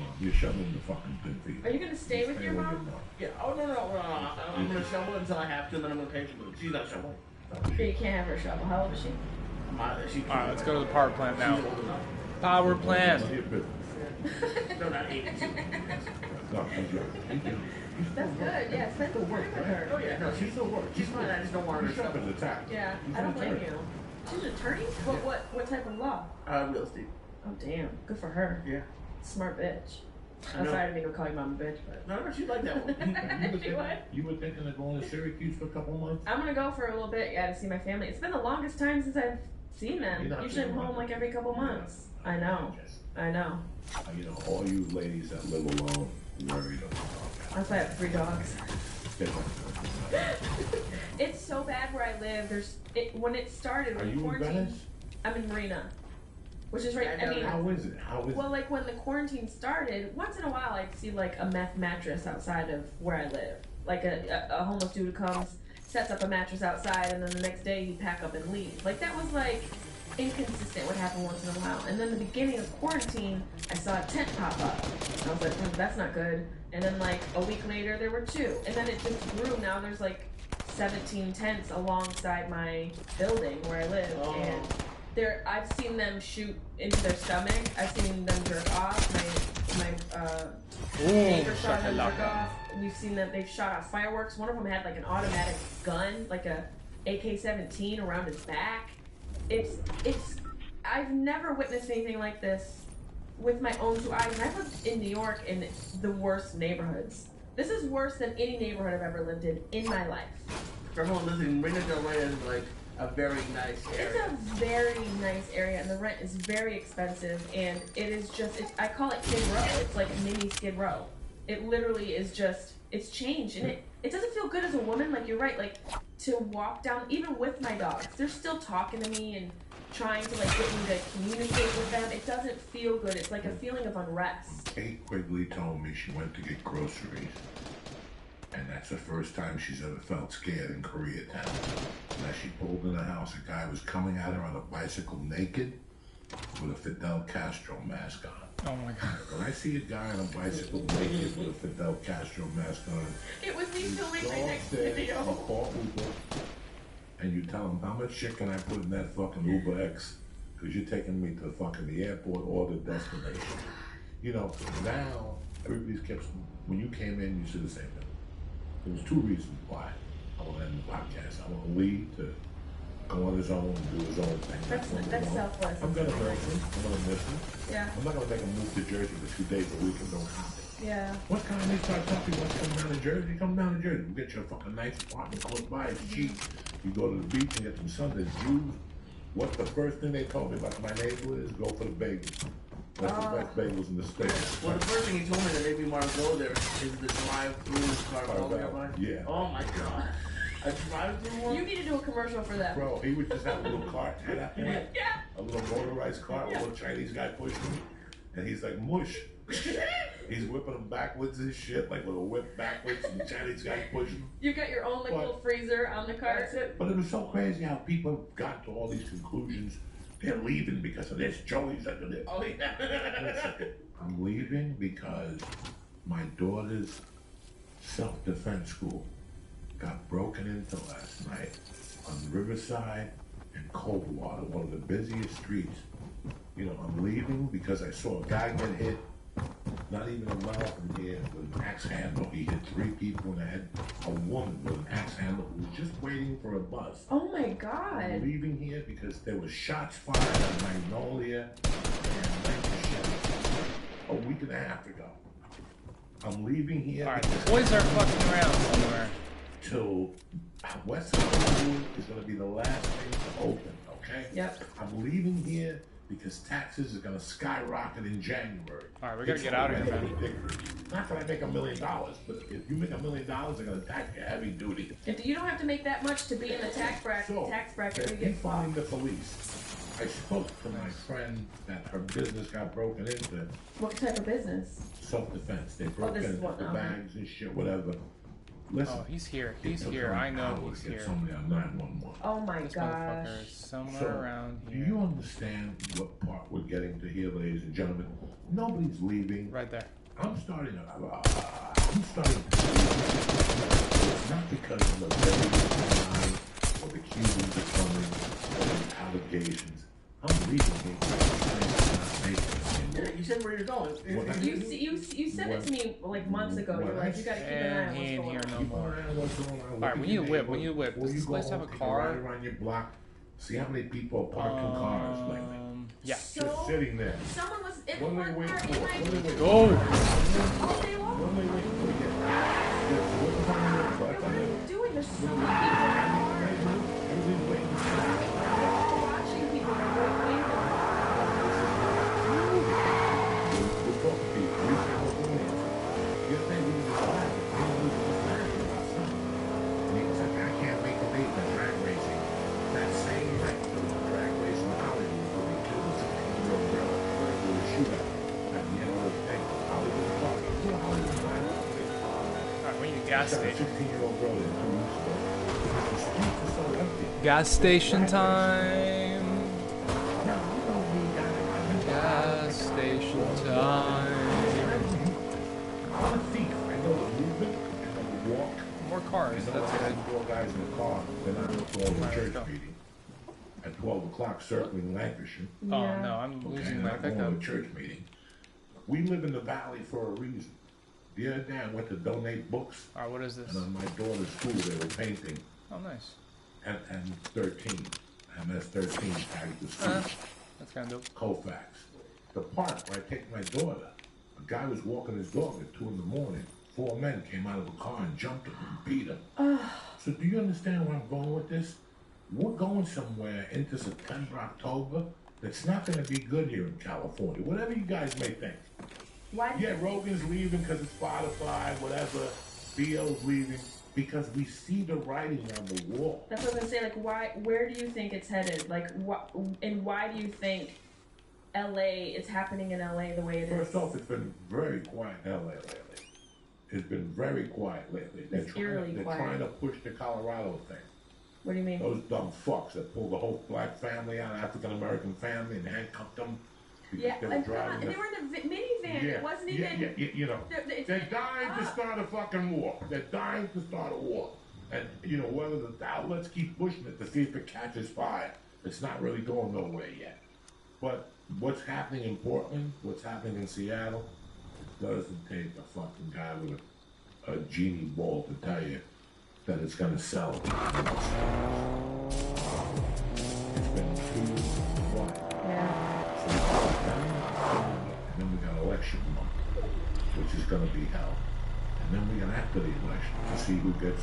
mom. You're shoveling the fucking thing for you. Are you gonna stay with your mom? Yeah. Oh no. I'm gonna shovel until I have to, then I'm gonna pay for it. She's not shoveling. But you can't have her shovel. How old is she? Alright, let's go to the power plant now. Power plant. No, not 82. No, she's young. That's good. Yeah, spend the work with her. Oh yeah, no, she's still working. She's fine. I just don't want her to She's up shovel. in the tax. Yeah, I don't blame you. She's an attorney? What type of law? Real estate. Oh damn, good for her. Yeah. Smart bitch. I'm sorry to make her call you mom a bitch, but No, she's like that one. You were thinking of going to Syracuse for a couple of months? I'm gonna go for a little bit, yeah, to see my family. It's been the longest time since I've seen them. Usually I'm home like every couple months. I know. You know, all you ladies that live alone, worry about that. That's why I have 3 dogs. It's so bad where I live. When it started, Are when you in quarantine. Venice? I'm in Marina, which is right. I mean, how is it? Well, like when the quarantine started, once in a while I'd see like a meth mattress outside of where I live. Like a homeless dude comes, sets up a mattress outside, and then the next day he'd pack up and leave. Like that was like inconsistent. What happened once in a while, and then the beginning of quarantine, I saw a tent pop up. I was like, that's not good. And then like a week later there were 2, and then it just grew. Now there's like 17 tents alongside my building where I live, and I've seen them shoot into their stomach. I've seen them jerk off. My neighbor saw them jerk off. We've seen them. They've shot off fireworks. One of them had like an automatic gun, like a AK-17 around his back. I've never witnessed anything like this with my own 2 eyes. And I've lived in New York in the worst neighborhoods. This is worse than any neighborhood I've ever lived in my life. For everyone listening, Marina Del Rey is like a very nice area. It's a very nice area, and the rent is very expensive, and it is just, I call it Skid Row. It's like mini Skid Row. It literally is just, it's changed, and it doesn't feel good as a woman. Like, you're right, like, to walk down, even with my dogs, they're still talking to me and trying to, like, get me to communicate with them. It doesn't feel good. It's like a feeling of unrest. Kate Quigley told me she went to get groceries, and that's the first time she's ever felt scared in Koreatown. And as she pulled in the house, a guy was coming at her on a bicycle naked with a Fidel Castro mask on. Oh my God. When I see a guy on a bicycle naked with a Fidel Castro mask on, it was me filming my next video. And you tell him, how much shit can I put in that fucking Uber X? Because you're taking me to fucking the airport or the destination. You know, now everybody's kept, when you came in, you said the same thing. There was 2 reasons why I want to end the podcast. I want Lee to go on his own and do his own thing. That's selfless. I'm going to miss him. I'm going to miss him. Yeah. I'm not going to make him move to Jersey for 2 days a week and don't have it. Yeah. What kind of they start talking about coming down to Jersey? Come down to Jersey. You get your fucking nice apartment close by. It's cheap. You go to the beach and get some sun. There's views. What the first thing they told me about my neighborhood is go for the bagels. That's the best bagels in the state. Well, the first thing he told me that made me want to go there is the drive-through Carvel. Yeah. Oh my God. A drive-through one? You need to do a commercial for that. Bro, he would just have a little cart. Yeah. A little motorized cart, a little Chinese guy pushing him. And he's like, mush. He's whipping him backwards and shit, like with a whip backwards, and the Chinese guy pushing him. You got your own like little freezer on the cart. That's it. But it was so crazy how people got to all these conclusions. They're leaving because of this. Joey's under this. Oh yeah. I'm leaving because my daughter's self-defense school got broken into last night on Riverside and Coldwater, one of the busiest streets. You know, I'm leaving because I saw a guy get hit, not even a mile from here, with an axe handle. He hit 3 people in the head. A woman with an axe handle who was just waiting for a bus. Oh my God. I'm leaving here because there was shots fired on Magnolia and Lancashire a week and a half ago. I'm leaving here. Alright, the boys are fucking around somewhere. Till West Hollywood is going to be the last thing to open, okay? Yep. I'm leaving here because taxes are going to skyrocket in January. Alright, we gotta get out of here, man. Not that I make $1 million, but if you make $1 million, they're going to tax you heavy duty. If you don't have to make that much to be in the tax bracket, So, you they get find the police. I spoke to my friend that her business got broken into. What type of business? Self-defense. They broke this is into what- the bags and shit, whatever. Listen. Oh, he's here. it He's took here. her I know hours he's to get here. somebody on 911. Oh my This gosh. motherfucker is somewhere So, around do here. you understand what part we're getting to here, ladies and gentlemen? Nobody's leaving. Right there. I'm starting to it's not because of the line or the Cubans are coming or the allegations. I'm leaving here Yeah, you said where you're going. You said it to me like months ago. You're like, you gotta keep an eye on And he what's ain't going here on. no more. Alright, we need a whip, we need a whip. Does this place have a car? Right around your block. See how many people are parking cars lately? Yeah. So, Just sitting there. someone was in What the are they one waiting car for? in What my are they waiting for? Go! all day long. What are they waiting for? What are you doing? There's so many people in the car. Everybody's waiting. They're all watching people. They're waiting. We're talking to people. We say, "What's going on?" You're saying we just laugh. We just laugh about something. And he was like, "I can't make a date for drag racing." That same night, there was a drag race in Hollywood where they killed a 16-year-old girl with a shootout at the end of the thing. Hollywood Park. It's a Hollywood Park. Alright, we need a gas Shot a station. 16-year-old girl in 2 weeks ago. The streets are so empty. Gas station time. Now, you don't need that. Gas station time. I'm a thief. I know the movement. I know the walk. More cars. I know That's I good. had 4 guys in the car. Then I was going to a Alright, church let's go. meeting. At 12 o'clock, circling Lancashire. Oh Yeah. no, I'm Okay, losing and my I'm going pickup. to a church meeting. We live in the valley for a reason. The other day, I went to donate books. Alright, what is this? And on my daughter's school, they were painting Oh, nice. and 13. MS-13 tagged the school. That's kind of dope. Colfax. The park where I take my daughter. A guy was walking his dog at 2 in the morning. 4 men came out of a car and jumped him and beat him. So do you understand where I'm going with this? We're going somewhere into September, October that's not going to be good here in California. Whatever you guys may think. Why? Yeah, Rogan's leaving because it's Spotify, whatever. BO's leaving because we see the writing on the wall. That's what I was gonna say. Like, why? Where do you think it's headed? Like, what? And why do you think LA is happening in LA the way it is? First off, it's been very quiet in LA lately. It's been very quiet lately. It's eerily they're quiet. trying to push the Colorado thing. What do you mean? Those dumb fucks that pulled the whole black family out, African American family, and handcuffed them because Yeah, they were and come on, driving. and they were in a minivan. It wasn't even. you know, it's- they're dying to start a fucking war. They're dying to start a war. And, you know, whether the outlets keep pushing it to see if it catches fire, it's not really going nowhere yet. But what's happening in Portland, what's happening in Seattle, doesn't take a fucking guy with a genie ball to tell you that it's going to sell. It's been too quiet. Yeah. So we got that, and then we got election month, which is going to be hell. And then we got after the election to see who gets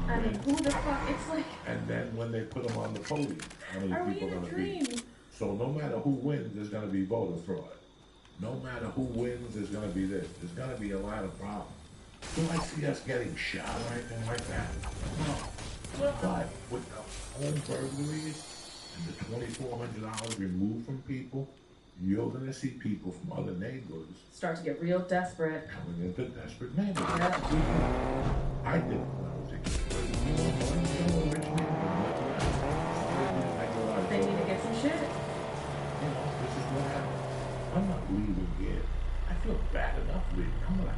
I mean, wins. who the fuck? It's like, And then when they put them on the podium, how many are we people in are a going to be? dream? So no matter who wins, there's going to be voter fraud. No matter who wins, there's going to be this. There's going to be a lot of problems. Do I see us getting shot or anything like that? No. But with the home burglaries and the $2,400 removed from people, you're going to see people from other neighborhoods Start to get real desperate. coming into desperate neighborhoods. Yeah. I did it when I was a kid. You know, rich neighborhood. They need to get some shit. You know, this is what happened. I'm not leaving here. I feel bad enough leaving. I'm not.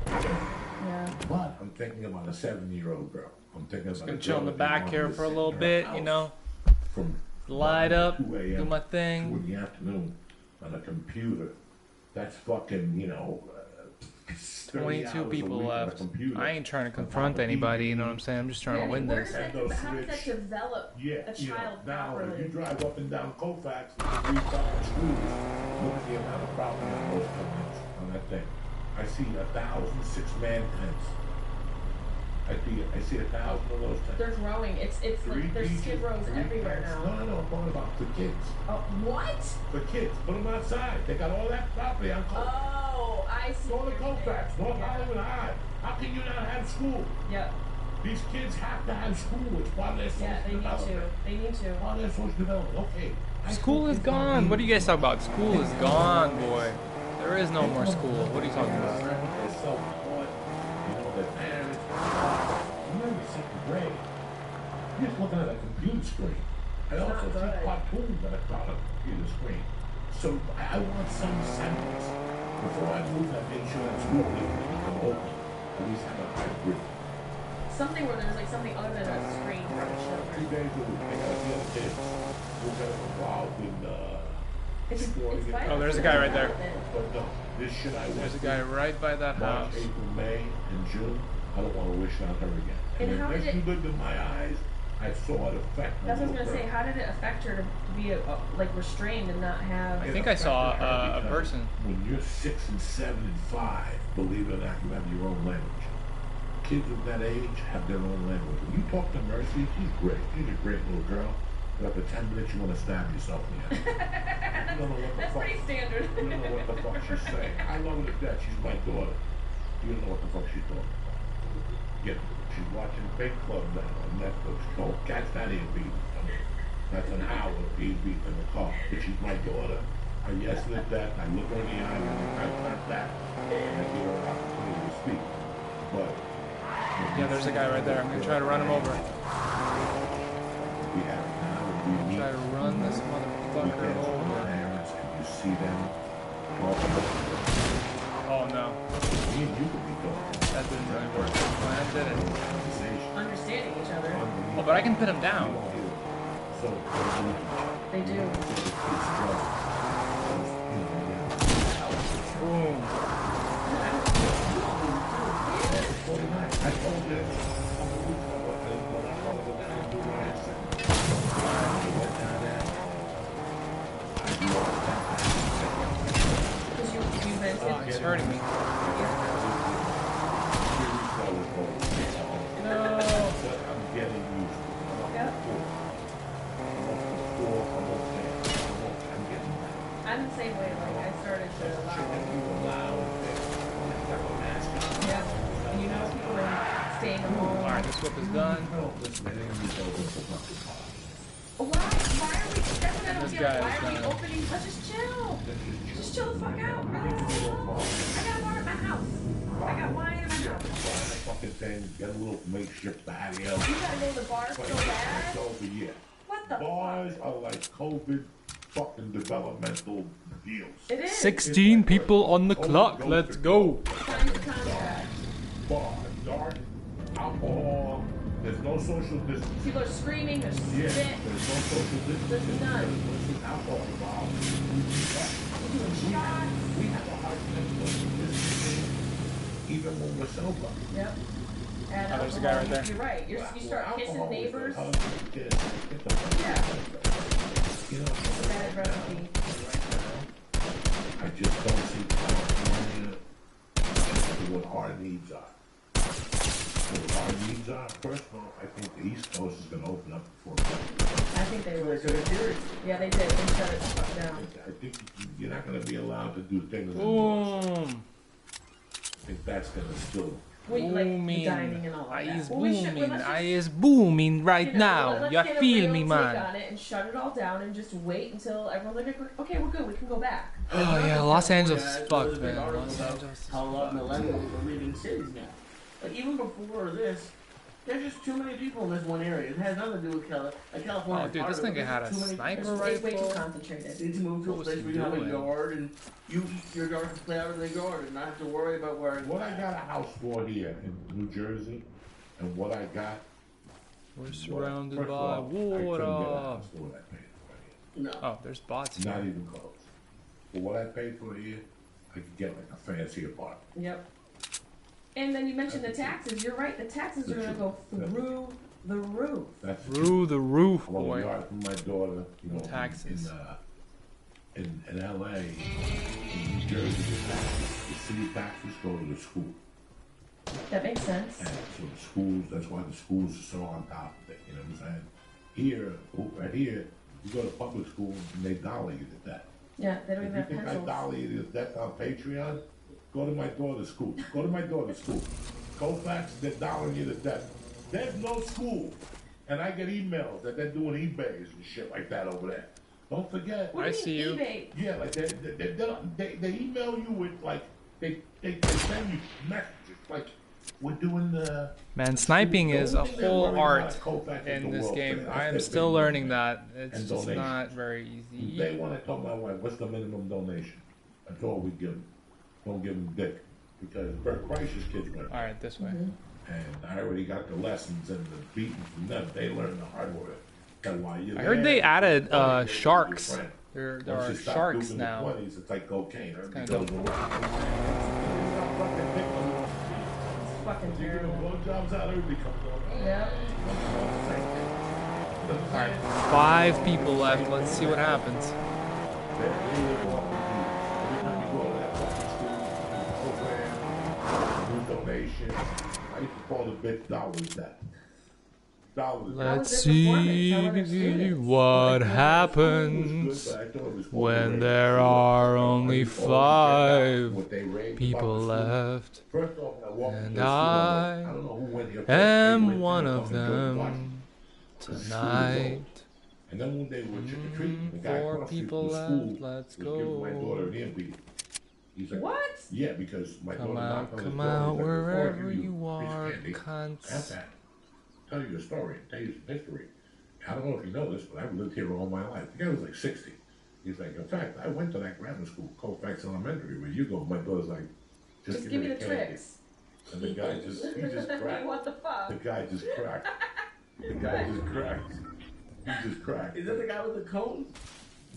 Yeah. But I'm thinking about a 7-year-old girl. I'm thinking about Gonna a chill girl in the that back wanted here to for a sit little in her bit, you house know. From Light up, 2 a.m. do my to thing. in the afternoon on a computer. That's fucking, you know, 30 22 hours a people week on a left. computer. I ain't trying to On top confront of anybody, you know TV. what I'm saying? I'm just trying Yeah, to win where this. does that, Those how does that rich- develop Yeah, a you know, child now if you properly? drive up and down Colfax, and 3 fucking schools, look at the amount of property on those companies, on that thing. I see 1,000 6-man tents. I see 1,000 of those tents. They're growing. It's like there's skid rows everywhere tents. now. No, I'm talking about for kids. Oh, what? For kids, put them outside. They got all that property on Colfax. Oh, I see. Go to what you're Colfax, saying. North Yeah. Hollywood High. How can you not have school? Yep. These kids have to have school. It's part of their social Yeah, they need development. to. They need to. Part of their social development. Okay. School is gone. What are you guys talking about? School is gone, boy. There is no more school. What are you talking about? They're self-employed. You know, their parents. Remember, screen. I It's also not see good. cartoons on a computer screen. So I want some semblance. Before I move, I make sure that school can open. At least have a hybrid. Something where there's like something other than a screen for the 3 children. days a week. I got the other kids who got involved in It's vital. Oh, there's a guy right there. but no, this shit I went There's a through guy right by that March, house. April, May, and June. I don't want to wish on her again. And how if did she it- lived in my eyes, I saw it affect my That's what I was little gonna say. girl. How did it affect her to be like restrained and not have? I think I saw a person. When you're 6 and 7 and 5, believe it or not, you have your own language. Kids of that age have their own language. When you talk to Mercy, she's great. She's a great little girl. But after 10 minutes, you want to stab yourself in the head. You don't know what the That's fuck. pretty standard. You don't know what the fuck she's saying. I love her to death. She's my daughter. You don't know what the fuck she's talking about. Yeah, she's watching Big Club now on Netflix. Don't catch that here, baby. That's an hour of being beat in the car. But she's my daughter. I yes her to death. I look her in the eye and I clap back. And I give her an opportunity to speak. But Yeah, there's a guy right there. I'm gonna try to run him over. we have now we meet. Try to run this We motherfucker get to over. parents and you see them talking about Oh no, me and you could be talking that didn't really work. Plan did it. conversation. Understanding each other. Oh, but I can pin him down. So They do. Boom. I told you. Because you vented. Oh, he's hurting me. No. I'm getting used to it. Yep. I'm getting I'm the same way. Like I started to allow. Yeah. And you know people are staying at home. Alright, this whip is done. Why? Why are we? That's what I don't This get. guy Why is are we done. opening? Let's just chill. Just chill the fuck out. Relax. I got water in my house. I got wine in my house. Fucking thing, get a little makeshift patio. You gotta go to the bar so bad. It's over here. What the Bars are like COVID fucking developmental deals. It is. 16 people on the clock. Let's go. Sign the contract. Bar, dark, alcohol. There's no social distance. People are screaming. There's Yeah, spit. there's no social distance. There's none. There's alcohol involved. We're doing shots. We have a hard time social distancing even when we're sober. Yep. And Oh, there's a guy right there. You're right. You start kissing Alcohol is neighbors. the hug of the kids. Get the fuck Yeah. out of there. You know, It's a bad recipe. I just don't see California to what our needs are. What our needs are, first of all, I think the East Coast is going to open up before. I think they So were. they could have cured. Yeah, they did. They shut it the fuck down. I think you're not going to be allowed to do things indoors. Boom. I think that's going to still. We like the Booming. dining and all of I that. is Well, we should- booming. let's I just, is booming right you know, now. let's You get a feel real me, take man? on it and shut it all down and just wait until everyone's like, okay, we're good. We can go back. Oh yeah, Los Angeles Yeah, is there's fucked, a big man. article Los about Angeles. how a lot of millennials are leaving cities now. Like even before this, there's just too many people in this one area. It has nothing to do with California. Oh, dude, this nigga had a sniper It's way too rifle. concentrated. You need to move to a What was place he where you have a doing? yard and your yard can play out in the yard and not have to worry about where. What I got a house for here in New Jersey, and what I got. We're surrounded First of by all, I couldn't get a water. house for what I paid for here. No. Oh, there's bots. Not even close. For what I paid for here, I could get like a fancy apartment. Yep. And then you mentioned the taxes. You're right. The taxes are going to go through the roof. That's Through the roof, I want a boy. yard for my daughter, you know, Taxes. in LA, in New Jersey, the city taxes go to the school. That makes sense. And so the schools, that's why the schools are so on top of it, you know what I'm saying? Here, right here, you go to public school and they dollar you to death. Yeah, they don't If even you have think I pencils. dollar you to death on Patreon, go to my daughter's school. Go to my daughter's school. Colfax, they're dollaring you to death. There's no school. And I get emails that they're doing eBays and shit like that over there. Don't forget. What do I you see mean you. eBay? Yeah, like they email you with like they send you messages like We're doing the... Man, sniping is a They're whole learning how art to Kofax in with the this World game. Trade. I am That's still their big learning money. that. It's And just donations. not very easy. Day one, I told my wife, what's the minimum donation? That's all we give them. Don't give them dick. Because Bert Kreischer's kids went. All right, this way. And I already got the lessons and the beating from them. They learned the hard way. That's why you're I heard there. they added You're your sharks. friend. There Once are you stop sharks doing now. The 20s, it's like cocaine. Everybody kinda goes around. Stop fucking picking them. It's fucking You give them terrible. blowjobs out, everybody comes over. Yep. All right, 5 people left. Let's see what happens. Donation. I used to call the big dollars that. Dollars. Let's their performance? How were their see students? what It was happens good, but I thought it was when overrated. there are only I used to always check out 5 what they raved people about the school. left. First off, I walked And into the school, I'm like, I don't know who went here first. am They went one there, of fucking George them Washington. The school was tonight. old. And then one day we were trick-or-treating. The guy 4 across the street people from the school left. Let's was giving my daughter go. an earpiece. He's like, What? yeah, because my daughter Come knocked out, on his come door. out, He's like, before I wherever give you a piece of are, candy, have cunts. that. Tell you a story, tell you some history. I don't know if you know this, but I've lived here all my life. The guy was like 60. He's like, in fact, I went to that grammar school, Colfax Elementary, where you go. My daughter's like, Just give me the candy. tricks. And the guy just, he just cracked. What the fuck? The guy just cracked. The guy just cracked. He just cracked. Is that the guy with the cone?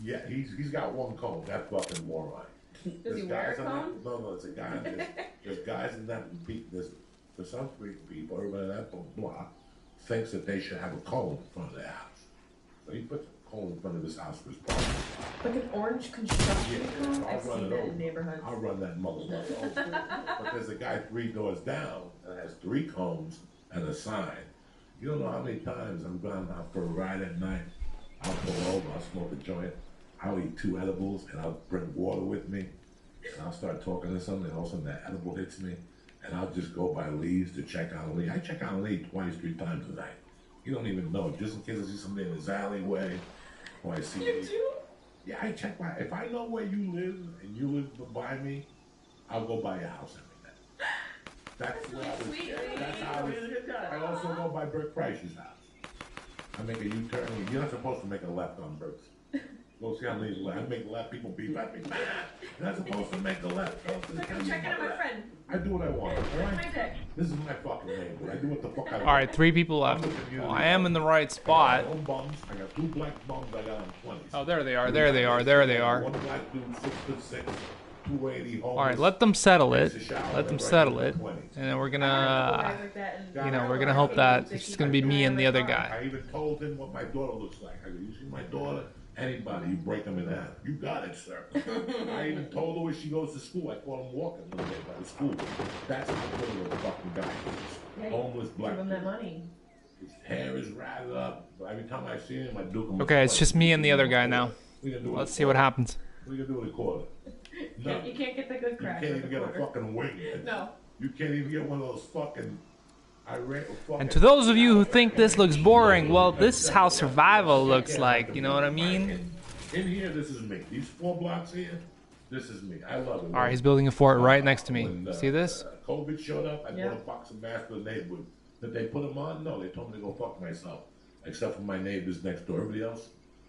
Yeah, he's got one cone. That fucking moron. Does he There's wear a guys in that- cone? No, it's a guy. There's guys in that. There's for some people, everybody in that block thinks that they should have a cone in front of their house. So he puts a cone in front of his house for his party. Like an orange construction Yeah, cone? I'll I've run seen it that over. in neighborhoods. I'll run that motherfucker over. But there's a guy 3 doors down that has 3 cones and a sign. You don't know how many times I've gone out for a ride at night. I'll pull over, I'll smoke a joint, I'll eat 2 edibles, and I'll bring water with me. And I'll start talking to somebody, and all of a sudden that edible hits me. And I'll just go by Lee's to check on Lee. I check on Lee twice, 3 times a night. You don't even know, just in case I see somebody in his alleyway, or I see You Lee. do? Yeah, I check my. If I know where you live and you live by me, I'll go by your house every night. That's where I was. Sweet, That's how I was. He's a good guy. I also go by Bert Kreischer's house. I make a U-turn. You're not supposed to make a left on Bert's. Go see how many left. I make left. People beep at me. You're not supposed to make a left. Like I'm checking on my friend. I do what I want. All Where's right? my dick? This is my fucking neighborhood. I do what the fuck I want. All right, 3 people left. Well, I am in the right spot. I got my own bums. I got 2 black bums. I got on 20s. Oh, there they are. There they are. There they are. One black dude, 6'6", 280. All right, let them settle it. Let them settle it. And then we're I gonna, guys like that and- you know, we're gonna hope that it's just gonna be me and the other guy. I even told him what my daughter looks like. I go, you see my daughter? Anybody, you break them in half. You got it, sir. I even told her where she goes to school. I caught him walking one day by the school. That's how good of a fucking guy he Yeah, is. Homeless black Give him that kid. money. His hair is ratted up. Every time I see him, I duke him. Okay, it's just me and the other guy now. We gonna do Let's it see what quarter. happens. We gonna do it a quarter. No, You can't get the good you crack. can't with even the get a quarter. fucking wing. No. You can't even get one of those fucking irate fucking. And to those of you who think this looks boring, well, this is how survival looks like. You know what I mean? In here, this is me. These 4 blocks here, this is me. I love it. All right, he's building a fort right next to me. When, See this? COVID showed up, I Yeah. bought a box of masks for the neighborhood. Did they put them on? No, they told me to go fuck myself. Except for my neighbors next door. Everybody else,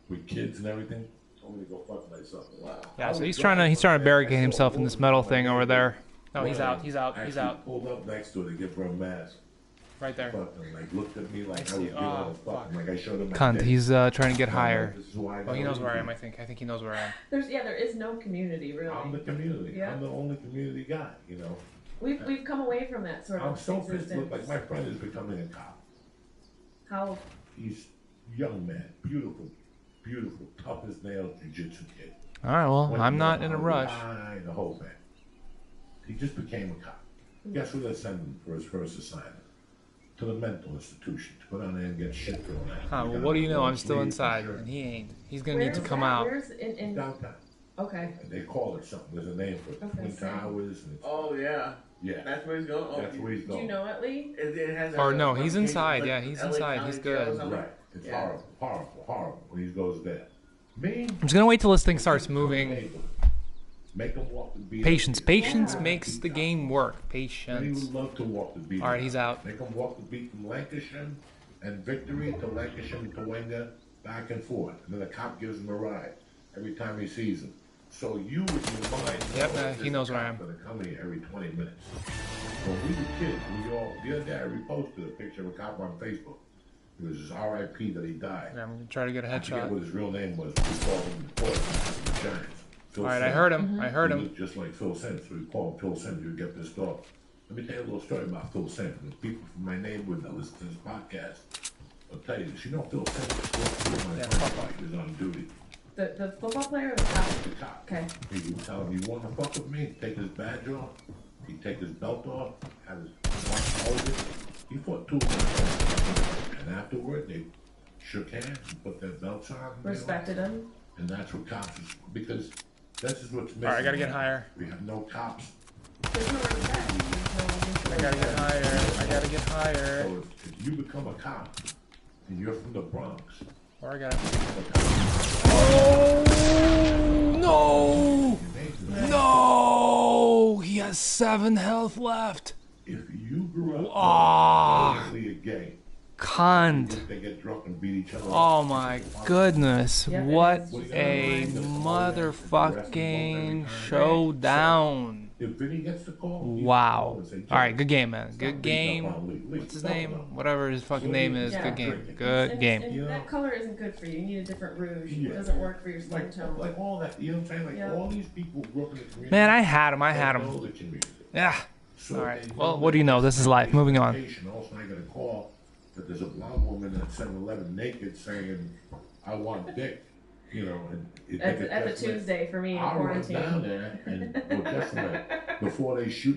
with kids and everything, told me to go fuck myself. Wow. Yeah, so he's trying to barricade himself in this metal thing over there. No, he's out. He's out. He's Actually out. pulled up next to her to give her a mask. Right there. Fucking like looked at me like I was see. giving her Oh, a fucking fuck. like I showed him. my Cunt. dick. He's trying to get I'm higher. like, this is why I Well, he gotta knows where I leave am. you. I think he knows where I am. There is no community really. I'm the community. Yeah. I'm the only community guy. You know. We've come away from that sort I'm of so pissed. existence. Look, like my friend is becoming a cop. How He's young man, beautiful, beautiful, tough as nails, jiu-jitsu kid. All right. Well, Went I'm to not in a the rush. line, the whole thing. He just became a cop. Guess who they're sending for his first assignment? To the mental institution to go down there and get shit thrown at him. Huh, He well, got what do a you know? I'm long still sleeve inside, shirt. and he ain't. He's gonna where's need to come that? out. Where's in Downtown. Okay. And they call it something. There's a name for it. Okay, Twin same. Towers. And it's, Oh yeah, yeah, that's where he's going. Oh, that's where he's Do you going. know it, Lee? It has Or a no, he's location, inside. like Yeah, he's LA inside. County He's Jail or good. something. Right. It's Yeah. horrible, horrible, horrible when he goes there. Me? I'm just gonna wait till this thing starts moving. Make him walk the beat. Patience. Patience makes the game work. And he Patience. would love to walk the beat. All right, he's out. Make him walk the beat from Lancashire and Victory to Lancashire to Wenger, back and forth. And then the cop gives him a ride every time he sees him. So you, in your mind, Yep, he knows where I am. Going to come here every 20 minutes. When we were kids, the other day I reposted a picture of a cop on Facebook. It was his RIP that he died. Yeah, I'm gonna try to get a I forget headshot. what his real name was. We called him the Giants. Phil All right, I Simms. heard him. I heard He him. looked just like Phil Simms. So we called him Phil Simms. You get pissed off. Let me tell you a little story about Phil Simms. The people from my neighborhood that listen to this podcast will tell you this. You know Phil Simms? Yeah, He was on duty. The football player or the cop? The cop. Okay. He would tell him, you want to fuck with me? Take his badge off. He'd take his belt off. Have his watch hold it. He fought 2 times. And afterward, they shook hands and put their belts on. Respected him. And that's what cops is, because this is what's missing. All right, I gotta get higher. We have no cops. There's no respect. I gotta get higher. I gotta get higher. So if you become a cop and you're from the Bronx, Or I gotta. a cop, Oh no! amazing. No! He has 7 health left. If you grew up Ah, obviously a gay, cunt. they get drunk and beat each other up. Oh my goodness. Yeah, it What is. a motherfucking showdown. If Vinny gets the call, Wow. Alright, good game, man. Good game. What's his name? Whatever his fucking name is. Yeah. Good game. Good And, game. and that color isn't good for you. You need a different rouge. Yeah. It doesn't work for your skin tone. Like all that, you know what I'm saying? Like Yeah. all these people grew up in the community. Man, I had him. I had they know him. the community. Yeah. So Alright. they Well, know what do you know? This is life. Moving on. Also, I got a call that there's a blonde woman at 7-Eleven naked saying, I want dick. You know, and That's a Tuesday for me in I run down quarantine. there and well, just a minute. Before they shoot